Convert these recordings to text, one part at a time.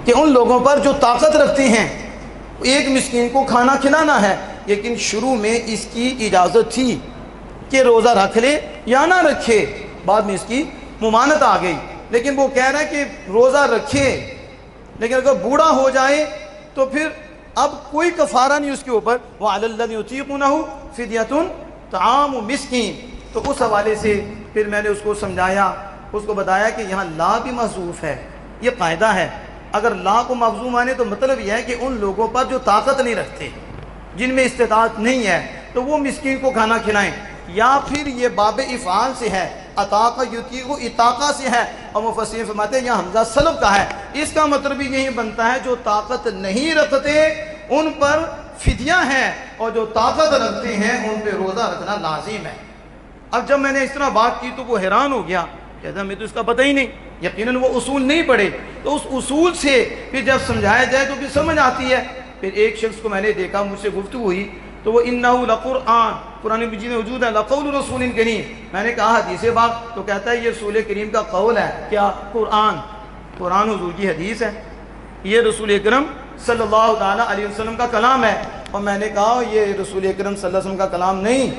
کہ ان لوگوں پر جو طاقت رکھتے ہیں ایک مسکین کو کھانا کھلانا ہے، لیکن شروع میں اس کی اجازت تھی کہ روزہ رکھ لے یا نہ رکھے، بعد میں اس کی ممانعت آ گئی، لیکن وہ کہہ رہا ہے کہ روزہ رکھے، لیکن اگر بوڑھا ہو جائے تو پھر اب کوئی کفارہ نہیں اس کے اوپر، وَعَلَى الَّذِينَ يُطِيقُونَهُ فِدْيَةٌ طَعَامُ مِسْكِين۔ تو اس حوالے سے پھر میں نے اس کو سمجھایا، اس کو بتایا کہ یہاں لا بھی محذوف ہے، یہ قاعدہ ہے، اگر لا کو محذوف مانے تو مطلب یہ ہے کہ ان لوگوں پر جو طاقت نہیں رکھتے، جن میں استطاعت نہیں ہے، تو وہ مسکین کو کھانا کھلائیں، یا پھر یہ باب افعال سے ہے، اطاقہ یطیق اطاقہ سے ہے، اور مفسرین فرماتے ہیں یہاں حمزہ سلب کا ہے، اس کا مطلب بھی یہی بنتا ہے جو طاقت نہیں رکھتے ان پر فدیہ ہے، اور جو طاقت رکھتے ہیں ان پہ روزہ رکھنا لازم ہے۔ اب جب میں نے اس طرح بات کی تو وہ حیران ہو گیا، کہتا ہمیں تو اس کا پتہ ہی نہیں، یقیناً وہ اصول نہیں پڑھے، تو اس اصول سے پھر جب سمجھایا جائے تو پھر سمجھ آتی ہے۔ پھر ایک شخص کو میں نے دیکھا، مجھ سے گفتگو ہوئی، تو وہ انہو لقرآن، قرآن مجید میں موجود ہے، لقول رسول کریم، میں نے کہا حدیث باغ، تو کہتا ہے یہ رسول کریم کا قول ہے، کیا؟ قرآن حضور کی حدیث ہے، یہ رسول اکرم صلی اللہ تعالیٰ علیہ وسلم کا کلام ہے۔ اور میں نے کہا یہ رسول اکرم صلی اللہ علیہ وسلم کا کلام نہیں،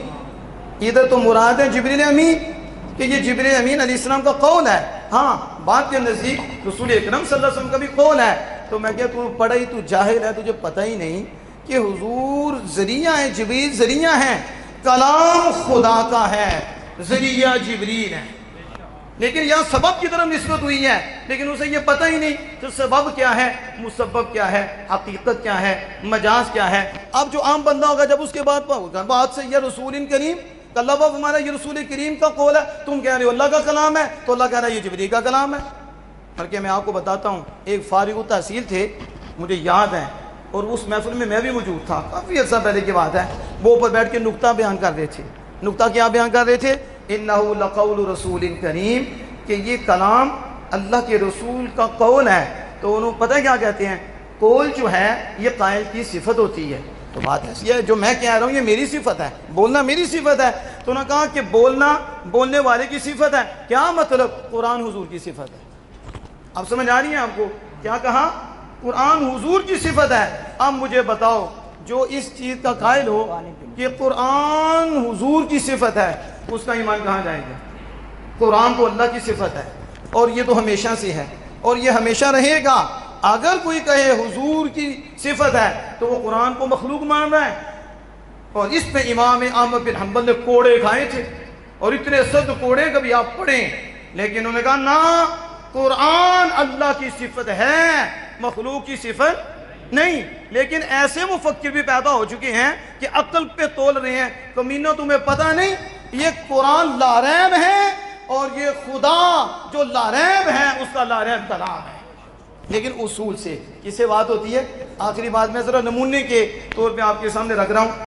ادھر تو مراد ہے جبریل امین، کہ یہ جبریل امین علیہ السلام کا قول ہے، ہاں بات کے نزدیک رسول اکرم صلی اللہ علیہ وسلم کا بھی قول ہے۔ تو میں کہا تو پڑھا ہی، تو جاہل ہے، تجھے پتہ ہی نہیں کہ حضور ذریعہ ہیں، جبریل ذریعہ ہیں، کلام خدا کا ہے، ذریعہ جبریل ہے، لیکن یہاں سبب کی طرف نسبت ہوئی ہے، لیکن اسے یہ پتہ ہی نہیں کہ سبب کیا ہے، مسبب کیا ہے، حقیقت کیا ہے، مجاز کیا ہے۔ اب جو عام بندہ ہوگا جب اس کے بعد بات سے یہ رسول کریم، اللہ باپ ہمارا یہ رسول کریم کا قول ہے، تم کہہ رہے ہو اللہ کا کلام ہے، تو اللہ کہہ رہا ہے یہ جبریل کا کلام ہے۔ بلکہ میں آپ کو بتاتا ہوں، ایک فارغ التحصیل تھے، مجھے یاد ہے، اور اس محفل میں بھی موجود تھا، کافی عرصہ پہلے کی بات ہے، وہ اوپر بیٹھ کے نکتہ بیان کر رہے تھے۔ نکتہ کیا بیان کر رہے تھے؟ انہو لقول رسول کریم، کہ یہ کلام اللہ کے رسول کا قول ہے۔ تو انہوں پتہ کیا کہتے ہیں؟ قول جو ہے یہ قائل کی صفت ہوتی ہے، تو بات ایسی ہے جو میں کہہ رہا ہوں یہ میری صفت ہے، بولنا میری صفت ہے۔ تو انہوں نے کہا کہ بولنا بولنے والے کی صفت ہے، کیا مطلب؟ قرآن حضور کی صفت ہے۔ اب سمجھ آ رہی ہے آپ کو؟ کیا کہا؟ قرآن حضور کی صفت ہے۔ اب مجھے بتاؤ، جو اس چیز کا قائل ہو کہ قرآن حضور کی صفت ہے، اس کا ایمان کہاں جائے گا؟ قرآن تو اللہ کی صفت ہے، اور یہ تو ہمیشہ سے ہے، اور یہ ہمیشہ رہے گا۔ اگر کوئی کہے حضور کی صفت ہے تو وہ قرآن کو مخلوق مان رہا ہے، اور اس پہ امام احمد بن حنبل نے کوڑے کھائے تھے، اور اتنے سخت کوڑے کبھی آپ پڑھیں، لیکن انہوں نے کہا نا، قرآن اللہ کی صفت ہے، مخلوق کی صفت نہیں۔ لیکن ایسے مفکر بھی پیدا ہو چکے ہیں کہ عقل پہ تول رہے ہیں، کمینہ تمہیں پتہ نہیں یہ قرآن لاریب ہے، اور یہ خدا جو لاریب ہے اس کا لاریب کلام ہے، لیکن اصول سے کس سے بات ہوتی ہے؟ آخری بات میں ذرا نمونے کے طور پہ آپ کے سامنے رکھ رہا ہوں۔